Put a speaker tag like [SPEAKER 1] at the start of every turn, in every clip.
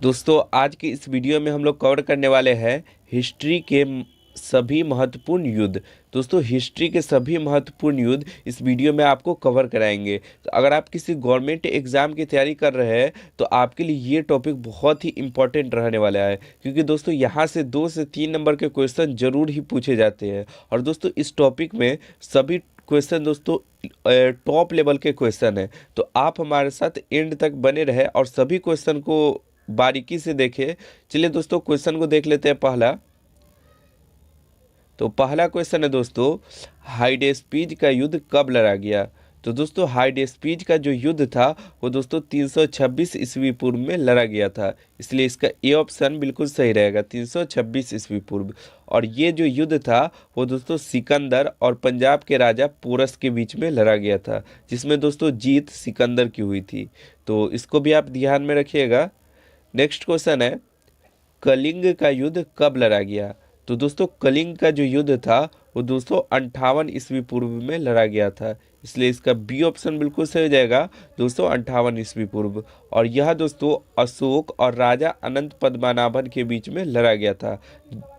[SPEAKER 1] दोस्तों आज की इस वीडियो में हम लोग कवर करने वाले हैं हिस्ट्री के सभी महत्वपूर्ण युद्ध। दोस्तों हिस्ट्री के सभी महत्वपूर्ण युद्ध इस वीडियो में आपको कवर कराएंगे। तो अगर आप किसी गवर्नमेंट एग्जाम की तैयारी कर रहे हैं तो आपके लिए ये टॉपिक बहुत ही इंपॉर्टेंट रहने वाला है, क्योंकि दोस्तों यहाँ से 2 से 3 नंबर के क्वेश्चन जरूर ही पूछे जाते हैं। और दोस्तों इस टॉपिक में सभी क्वेश्चन दोस्तों टॉप लेवल के क्वेश्चन है। तो आप हमारे साथ एंड तक बने रहे और सभी क्वेश्चन को बारीकी से देखें। चलिए दोस्तों क्वेश्चन को देख लेते हैं। पहला क्वेश्चन है दोस्तों, हाइडेस्पीज का युद्ध कब लड़ा गया। तो दोस्तों हाइडेस्पीज का जो युद्ध था वो दोस्तों 326 ईस्वी पूर्व में लड़ा गया था, इसलिए इसका ए ऑप्शन बिल्कुल सही रहेगा, 326 ईस्वी पूर्व। और ये जो युद्ध था वो दोस्तों सिकंदर और पंजाब के राजा पोरस के बीच में लड़ा गया था, जिसमें दोस्तों जीत सिकंदर की हुई थी। तो इसको भी आप ध्यान में रखिएगा। नेक्स्ट क्वेश्चन है, कलिंग का युद्ध कब लड़ा गया। तो दोस्तों कलिंग का जो युद्ध था वो 258 ईस्वी पूर्व में लड़ा गया था, इसलिए इसका बी ऑप्शन बिल्कुल सही हो जाएगा, 258 ईस्वी पूर्व। और यह दोस्तों अशोक और राजा अनंत पद्मनाभन के बीच में लड़ा गया था,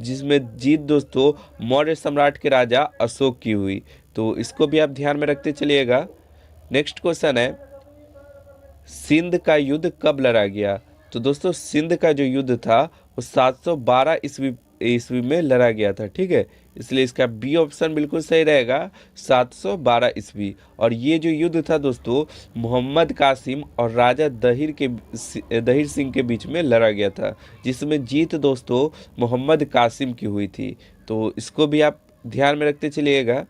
[SPEAKER 1] जिसमें जीत दोस्तों मौर्य सम्राट के राजा अशोक की हुई। तो इसको भी आप ध्यान में रखते चलिएगा। नेक्स्ट क्वेश्चन है, सिंध का युद्ध कब लड़ा गया। तो दोस्तों सिंध का जो युद्ध था वो 712 ईस्वी में लड़ा गया था, ठीक है, इसलिए इसका बी ऑप्शन बिल्कुल सही रहेगा, 712 ईस्वी। और ये जो युद्ध था दोस्तों मोहम्मद कासिम और राजा दहिर सिंह के बीच में लड़ा गया था, जिसमें जीत दोस्तों मोहम्मद कासिम की हुई थी। तो इसको भी आप ध्यान में रखते चलिएगा।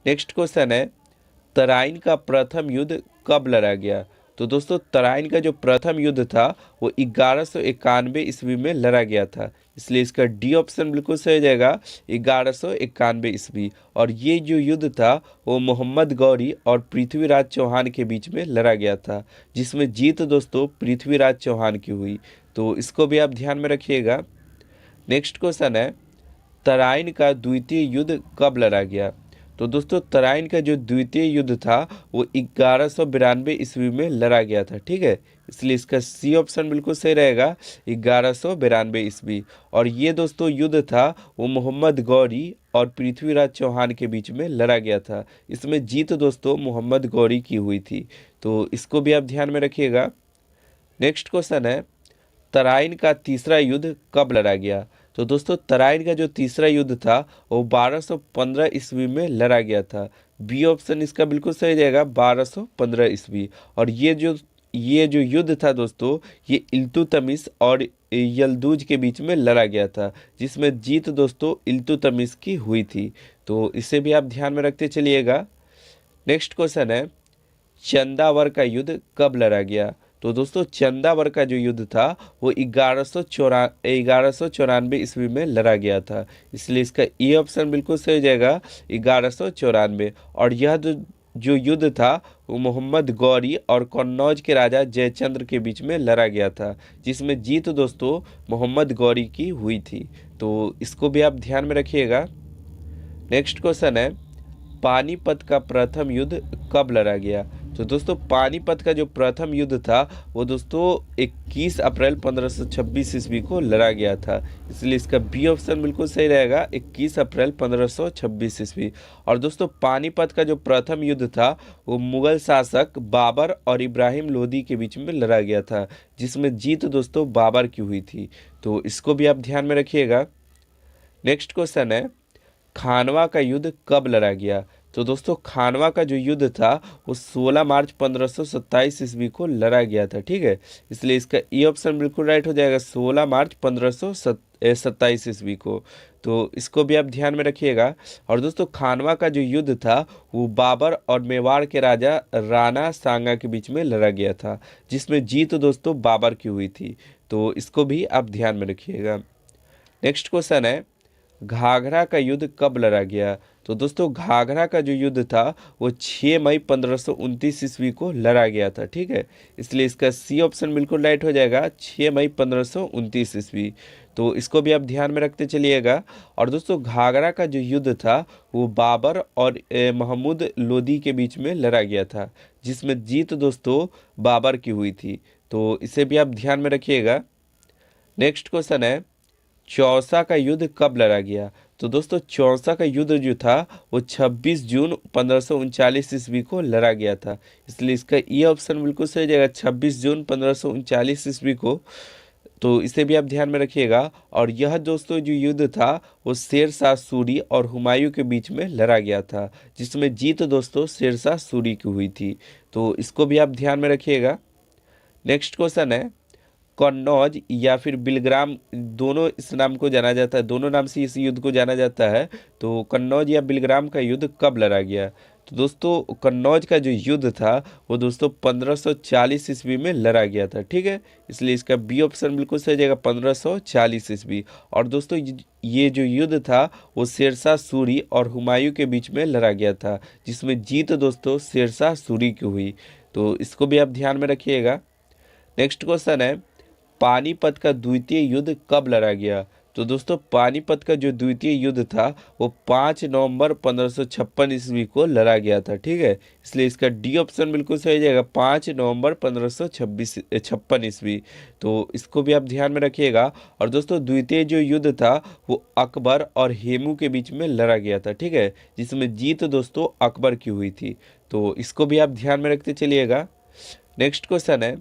[SPEAKER 1] नेक्स्ट क्वेश्चन है, तराइन का प्रथम युद्ध कब लड़ा गया। तो दोस्तों तराइन का जो प्रथम युद्ध था वो 1191 ईस्वी में लड़ा गया था, इसलिए इसका डी ऑप्शन बिल्कुल सही हो जाएगा, 1191 ईस्वी। और ये जो युद्ध था वो मोहम्मद गौरी और पृथ्वीराज चौहान के बीच में लड़ा गया था, जिसमें जीत दोस्तों पृथ्वीराज चौहान की हुई। तो इसको भी आप ध्यान में रखिएगा। नेक्स्ट क्वेश्चन है, तराइन का द्वितीय युद्ध कब लड़ा गया। तो दोस्तों तराइन का जो द्वितीय युद्ध था वो 1192 ईस्वी में लड़ा गया था, ठीक है, इसलिए इसका सी ऑप्शन बिल्कुल सही रहेगा, 1192 ईस्वी। और ये दोस्तों युद्ध था वो मोहम्मद गौरी और पृथ्वीराज चौहान के बीच में लड़ा गया था, इसमें जीत दोस्तों मोहम्मद गौरी की हुई थी। तो इसको भी आप ध्यान में रखिएगा। नेक्स्ट क्वेश्चन है, तराइन का तीसरा युद्ध कब लड़ा गया। तो दोस्तों तराइन का जो तीसरा युद्ध था वो 1215 ईस्वी में लड़ा गया था, बी ऑप्शन इसका बिल्कुल सही जाएगा, 1215 ईस्वी। और ये जो युद्ध था दोस्तों ये इल्तुतमिश और यल्दूज के बीच में लड़ा गया था, जिसमें जीत दोस्तों इल्तुतमिश की हुई थी। तो इसे भी आप ध्यान में रखते चलिएगा। नेक्स्ट क्वेश्चन है, चंदावर का युद्ध कब लड़ा गया। तो दोस्तों चंदावर का जो युद्ध था वो 1194 ईस्वी में लड़ा गया था, इसलिए इसका ए ऑप्शन बिल्कुल सही हो जाएगा, 1194। और यह जो युद्ध था वो मोहम्मद गौरी और कन्नौज के राजा जयचंद्र के बीच में लड़ा गया था, जिसमें जीत दोस्तों मोहम्मद गौरी की हुई थी। तो इसको भी आप ध्यान में रखिएगा। नेक्स्ट क्वेश्चन है, पानीपत का प्रथम युद्ध कब लड़ा गया। तो दोस्तों पानीपत का जो प्रथम युद्ध था वो दोस्तों 21 अप्रैल 1526 ईस्वी को लड़ा गया था, इसलिए इसका बी ऑप्शन बिल्कुल सही रहेगा, 21 अप्रैल 1526 ईस्वी। और दोस्तों पानीपत का जो प्रथम युद्ध था वो मुगल शासक बाबर और इब्राहिम लोदी के बीच में लड़ा गया था, जिसमें जीत दोस्तों बाबर की हुई थी। तो इसको भी आप ध्यान में रखिएगा। नेक्स्ट क्वेश्चन है, खानवा का युद्ध कब लड़ा गया। तो दोस्तों खानवा का जो युद्ध था वो 16 मार्च 1527 ईस्वी को लड़ा गया था, ठीक है, इसलिए इसका ई ऑप्शन बिल्कुल राइट हो जाएगा, 16 मार्च 1527 ईस्वी को। तो इसको भी आप ध्यान में रखिएगा। और दोस्तों खानवा का जो युद्ध था वो बाबर और मेवाड़ के राजा राणा सांगा के बीच में लड़ा गया था, जिसमें जीत दोस्तों बाबर की हुई थी। तो इसको भी आप ध्यान में रखिएगा। नेक्स्ट क्वेश्चन है, घाघरा का युद्ध कब लड़ा गया। तो दोस्तों घाघरा का जो युद्ध था वो 6 मई 1529 ईस्वी को लड़ा गया था, ठीक है, इसलिए इसका सी ऑप्शन बिल्कुल राइट हो जाएगा, 6 मई 1529 ईस्वी। तो इसको भी आप ध्यान में रखते चलिएगा। और दोस्तों घाघरा का जो युद्ध था वो बाबर और महमूद लोदी के बीच में लड़ा गया था, जिसमें जीत दोस्तों बाबर की हुई थी। तो इसे भी आप ध्यान में रखिएगा। नेक्स्ट क्वेश्चन है चौसा का युद्ध कब लड़ा गया। तो दोस्तों चौसा का युद्ध जो था वो 26 जून 1539 ईस्वी को लड़ा गया था, इसलिए इसका ये ऑप्शन बिल्कुल सही जाएगा, 26 जून 1539 ईस्वी को। तो इसे भी आप ध्यान में रखिएगा। और यह दोस्तों जो युद्ध था वो शेरशाह सूरी और हुमायूं के बीच में लड़ा गया था, जिसमें जीत दोस्तों शेरशाह सूरी की हुई थी। तो इसको भी आप ध्यान में रखिएगा। नेक्स्ट क्वेश्चन है कन्नौज या फिर बिलग्राम, दोनों इस नाम को जाना जाता है, दोनों नाम से इस युद्ध को जाना जाता है। तो कन्नौज या बिलग्राम का युद्ध कब लड़ा गया। तो दोस्तों कन्नौज का जो युद्ध था वो दोस्तों 1540 ईस्वी में लड़ा गया था, ठीक है। इसलिए इसका बी ऑप्शन बिल्कुल सही जाएगा, 1540 ईस्वी। और दोस्तों ये जो युद्ध था वो शेरशाह सूरी और हुमायूं के बीच में लड़ा गया था, जिसमें जीत दोस्तों शेरशाह सूरी की हुई। तो इसको भी आप ध्यान में रखिएगा। नेक्स्ट क्वेश्चन है पानीपत का द्वितीय युद्ध कब लड़ा गया। तो दोस्तों पानीपत का जो द्वितीय युद्ध था वो 5 नवंबर 1556 ईस्वी को लड़ा गया था, ठीक है। इसलिए इसका डी ऑप्शन बिल्कुल सही जाएगा, 5 नवंबर 1556 ईस्वी। तो इसको भी आप ध्यान में रखिएगा। और दोस्तों द्वितीय जो युद्ध था वो अकबर और हेमू के बीच में लड़ा गया था, ठीक है, जिसमें जीत दोस्तों अकबर की हुई थी। तो इसको भी आप ध्यान में रखते चलिएगा। नेक्स्ट क्वेश्चन है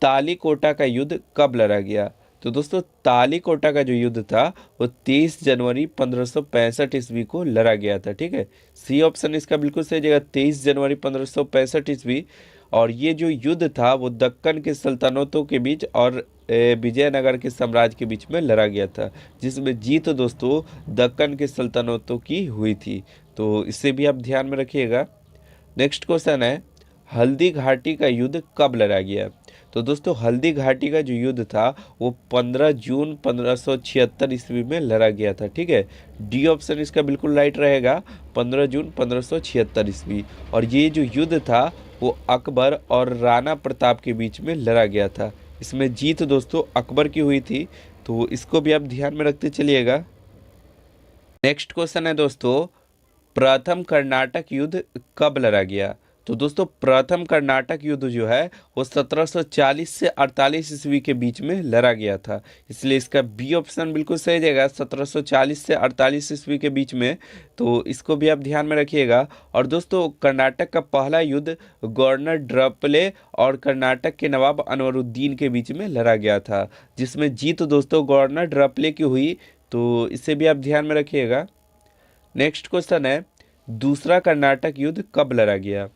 [SPEAKER 1] तालीकोटा का युद्ध कब लड़ा गया। तो दोस्तों तालीकोटा का जो युद्ध था वो 23 जनवरी 1565 ईस्वी को लड़ा गया था, ठीक है। सी ऑप्शन इसका बिल्कुल सही जगह, 23 जनवरी 1565 ईस्वी। और ये जो युद्ध था वो दक्कन के सल्तनतों के बीच और विजयनगर के साम्राज्य के बीच में लड़ा गया था, जिसमें जीत दोस्तों दक्कन के सल्तनतों की हुई थी। तो इसे भी आप ध्यान में रखिएगा। नेक्स्ट क्वेश्चन है हल्दी घाटी का युद्ध कब लड़ा गया। तो दोस्तों हल्दी घाटी का जो युद्ध था वो 15 जून 1576 ईस्वी में लड़ा गया था, ठीक है। डी ऑप्शन इसका बिल्कुल राइट रहेगा, 15 जून 1576 ईस्वी। और ये जो युद्ध था वो अकबर और राणा प्रताप के बीच में लड़ा गया था, इसमें जीत दोस्तों अकबर की हुई थी। तो इसको भी आप ध्यान में रखते चलिएगा। नेक्स्ट क्वेश्चन है दोस्तों प्रथम कर्नाटक युद्ध कब लड़ा गया। तो दोस्तों प्रथम कर्नाटक युद्ध जो है वो 1740 से 48 ईस्वी के बीच में लड़ा गया था, इसलिए इसका बी ऑप्शन बिल्कुल सही जाएगा, 1740 से 48 ईस्वी के बीच में। तो इसको भी आप ध्यान में रखिएगा। और दोस्तों कर्नाटक का पहला युद्ध गवर्नर ड्रपले और कर्नाटक के नवाब अनवरुद्दीन के बीच में लड़ा गया था, जिसमें जीत दोस्तों गवर्नर ड्रपले की हुई। तो इसे भी आप ध्यान में रखिएगा। नेक्स्ट क्वेश्चन है दूसरा कर्नाटक युद्ध कब लड़ा गया।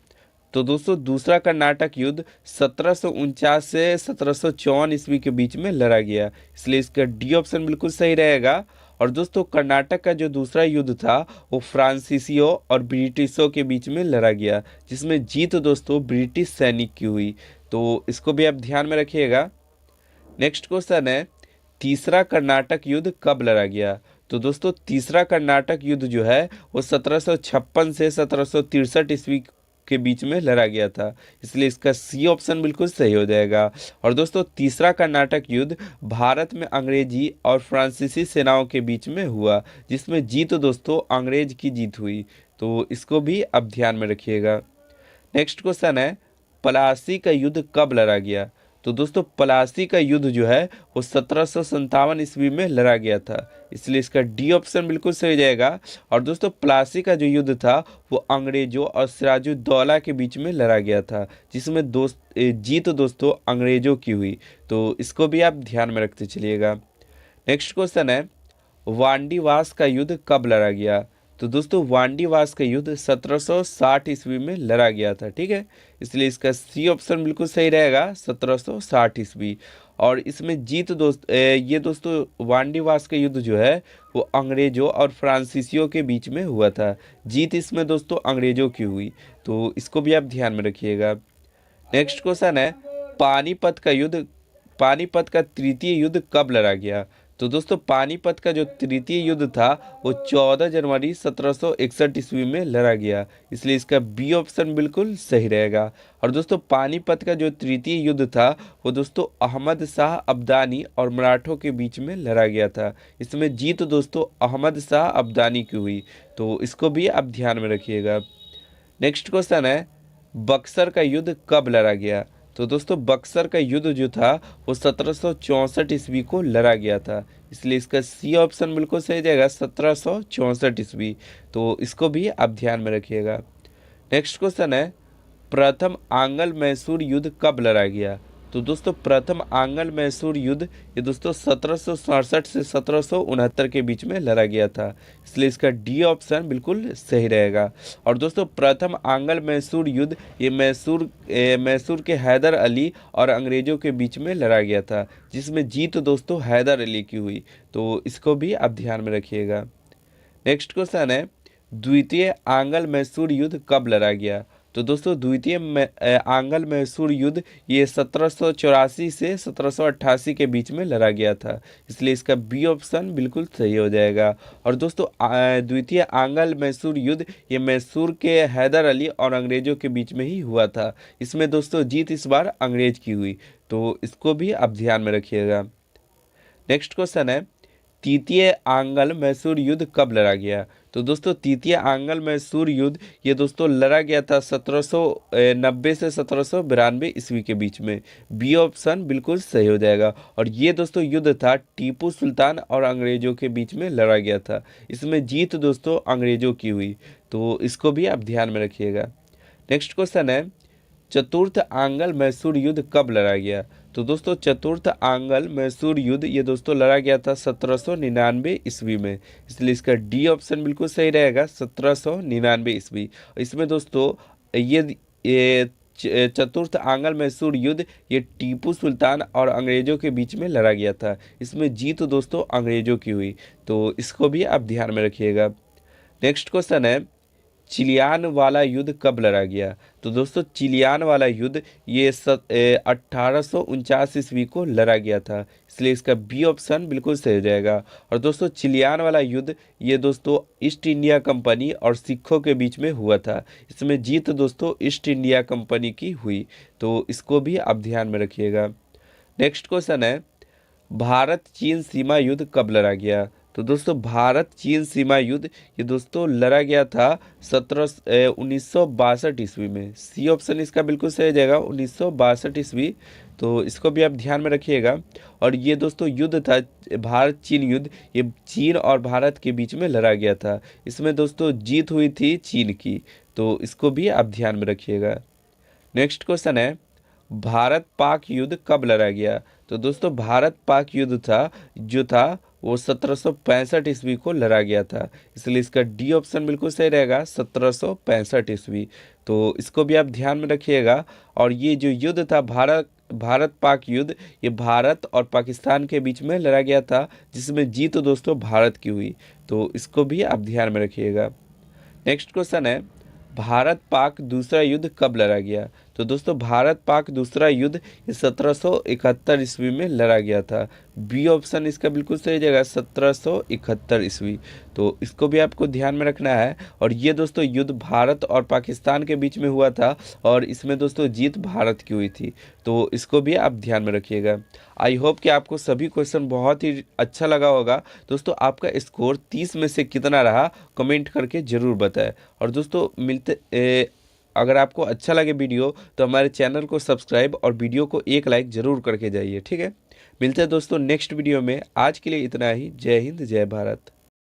[SPEAKER 1] तो दोस्तों दूसरा कर्नाटक युद्ध 1749 से 1754 ईस्वी के बीच में लड़ा गया, इसलिए इसका डी ऑप्शन बिल्कुल सही रहेगा। और दोस्तों कर्नाटक का जो दूसरा युद्ध था वो फ्रांसीसियों और ब्रिटिशों के बीच में लड़ा गया, जिसमें जीत दोस्तों ब्रिटिश सैनिक की हुई। तो इसको भी आप ध्यान में रखिएगा। नेक्स्ट क्वेश्चन है तीसरा कर्नाटक युद्ध कब लड़ा गया। तो दोस्तों तीसरा कर्नाटक युद्ध जो है वो 1756 से 1763 ईस्वी के बीच में लड़ा गया था, इसलिए इसका सी ऑप्शन बिल्कुल सही हो जाएगा। और दोस्तों तीसरा कर्नाटक युद्ध भारत में अंग्रेजी और फ्रांसीसी सेनाओं के बीच में हुआ, जिसमें जीत दोस्तों अंग्रेज की जीत हुई। तो इसको भी आप ध्यान में रखिएगा। नेक्स्ट क्वेश्चन है प्लासी का युद्ध कब लड़ा गया। तो दोस्तों प्लासी का युद्ध जो है वो 1757 ईस्वी में लड़ा गया था, इसलिए इसका डी ऑप्शन बिल्कुल सही जाएगा। और दोस्तों प्लासी का जो युद्ध था वो अंग्रेजों और सिराजुद्दौला के बीच में लड़ा गया था, जिसमें जीत दोस्तों अंग्रेजों की हुई। तो इसको भी आप ध्यान में रखते चलिएगा। नेक्स्ट क्वेश्चन है वांडीवास का युद्ध कब लड़ा गया। तो दोस्तों वांडीवास का युद्ध 1760 ईस्वी में लड़ा गया था, ठीक है, इसलिए इसका सी ऑप्शन बिल्कुल सही रहेगा, 1760 ईस्वी। और इसमें जीत ये दोस्तों वांडीवास का युद्ध जो है वो अंग्रेजों और फ्रांसीसियों के बीच में हुआ था, जीत इसमें दोस्तों अंग्रेजों की हुई। तो इसको भी आप ध्यान में रखिएगा। नेक्स्ट क्वेश्चन है पानीपत का तृतीय युद्ध कब लड़ा गया। तो दोस्तों पानीपत का जो तृतीय युद्ध था वो 14 जनवरी 1761 ईस्वी में लड़ा गया, इसलिए इसका बी ऑप्शन बिल्कुल सही रहेगा। और दोस्तों पानीपत का जो तृतीय युद्ध था वो दोस्तों अहमद शाह अब्दानी और मराठों के बीच में लड़ा गया था, इसमें जीत दोस्तों अहमद शाह अब्दानी की हुई। तो इसको भी आप ध्यान में रखिएगा। नेक्स्ट क्वेश्चन है बक्सर का युद्ध कब लड़ा गया। तो दोस्तों बक्सर का युद्ध जो था वो 1764 ईस्वी को लड़ा गया था, इसलिए इसका सी ऑप्शन बिल्कुल सही जाएगा, 1764 ईस्वी। तो इसको भी आप ध्यान में रखिएगा। नेक्स्ट क्वेश्चन है, प्रथम आंग्ल मैसूर युद्ध कब लड़ा गया? तो दोस्तों प्रथम आंग्ल मैसूर युद्ध ये दोस्तों 1767 से 1769 के बीच में लड़ा गया था, इसलिए इसका डी ऑप्शन बिल्कुल सही रहेगा। और दोस्तों प्रथम आंग्ल मैसूर युद्ध ये मैसूर के हैदर अली और अंग्रेजों के बीच में लड़ा गया था, जिसमें जीत दोस्तों हैदर अली की हुई। तो इसको भी आप ध्यान में रखिएगा। नेक्स्ट क्वेश्चन है, द्वितीय आंग्ल मैसूर युद्ध कब लड़ा गया? तो दोस्तों आंग्ल मैसूर युद्ध ये 1784 से 1788 के बीच में लड़ा गया था, इसलिए इसका बी ऑप्शन बिल्कुल सही हो जाएगा। और दोस्तों द्वितीय आंग्ल मैसूर युद्ध ये मैसूर के हैदर अली और अंग्रेजों के बीच में ही हुआ था, इसमें दोस्तों जीत इस बार अंग्रेज की हुई। तो इसको भी आप ध्यान में रखिएगा। नेक्स्ट क्वेश्चन है, तृतीय आंग्ल मैसूर युद्ध कब लड़ा गया? तो दोस्तों तृतीय आंग्ल मैसूर युद्ध ये दोस्तों लड़ा गया था 1790 से 1792 ईस्वी के बीच में। बी ऑप्शन बिल्कुल सही हो जाएगा। और ये दोस्तों युद्ध था टीपू सुल्तान और अंग्रेजों के बीच में लड़ा गया था, इसमें जीत दोस्तों अंग्रेजों की हुई। तो इसको भी आप ध्यान में रखिएगा। नेक्स्ट क्वेश्चन है, चतुर्थ आंग्ल मैसूर युद्ध कब लड़ा गया? तो दोस्तों चतुर्थ आंग्ल मैसूर युद्ध ये दोस्तों लड़ा गया था 1799 ईस्वी में, इसलिए इसका डी ऑप्शन बिल्कुल सही रहेगा, 1799 ईस्वी। इसमें दोस्तों चतुर्थ आंग्ल मैसूर युद्ध ये टीपू सुल्तान और अंग्रेजों के बीच में लड़ा गया था, इसमें जीत दोस्तों अंग्रेजों की हुई। तो इसको भी आप ध्यान में रखिएगा। नेक्स्ट क्वेश्चन है, चिलियान वाला युद्ध कब लड़ा गया? तो दोस्तों चिलियान वाला युद्ध ये 1849 ईस्वी को लड़ा गया था, इसलिए इसका बी ऑप्शन बिल्कुल सही हो जाएगा। और दोस्तों चिलियान वाला युद्ध ये दोस्तों ईस्ट इंडिया कंपनी और सिखों के बीच में हुआ था, इसमें जीत दोस्तों ईस्ट इंडिया कंपनी की हुई। तो इसको भी आप ध्यान में रखिएगा। नेक्स्ट क्वेश्चन है, भारत चीन सीमा युद्ध कब लड़ा गया? तो दोस्तों भारत चीन सीमा युद्ध ये दोस्तों लड़ा गया था 1962 ईस्वी में। सी ऑप्शन इसका बिल्कुल सही हो जाएगा, 1962 ईस्वी। तो इसको भी आप ध्यान में रखिएगा। और ये दोस्तों युद्ध था भारत चीन युद्ध, ये चीन और भारत के बीच में लड़ा गया था, इसमें दोस्तों जीत हुई थी चीन की। तो इसको भी आप ध्यान में रखिएगा। नेक्स्ट क्वेश्चन है, भारत पाक युद्ध कब लड़ा गया? तो दोस्तों भारत पाक युद्ध था वो 1765 ईस्वी को लड़ा गया था, इसलिए इसका डी ऑप्शन बिल्कुल सही रहेगा, 1765 ईस्वी। तो इसको भी आप ध्यान में रखिएगा। और ये जो युद्ध था भारत पाक युद्ध ये भारत और पाकिस्तान के बीच में लड़ा गया था, जिसमें जीत दोस्तों भारत की हुई। तो इसको भी आप ध्यान में रखिएगा। नेक्स्ट क्वेश्चन है, भारत पाक दूसरा युद्ध कब लड़ा गया? तो दोस्तों भारत पाक दूसरा युद्ध ये 1771 ईस्वी में लड़ा गया था। बी ऑप्शन इसका बिल्कुल सही जगह, 1771 ईस्वी। तो इसको भी आपको ध्यान में रखना है। और ये दोस्तों युद्ध भारत और पाकिस्तान के बीच में हुआ था, और इसमें दोस्तों जीत भारत की हुई थी। तो इसको भी आप ध्यान में रखिएगा। आई होप कि आपको सभी क्वेश्चन बहुत ही अच्छा लगा होगा। दोस्तों आपका स्कोर 30 में से कितना रहा कमेंट करके ज़रूर बताएं। और दोस्तों अगर आपको अच्छा लगे वीडियो तो हमारे चैनल को सब्सक्राइब और वीडियो को एक लाइक ज़रूर करके जाइए, ठीक है। मिलते हैं दोस्तों नेक्स्ट वीडियो में। आज के लिए इतना ही। जय हिंद, जय भारत।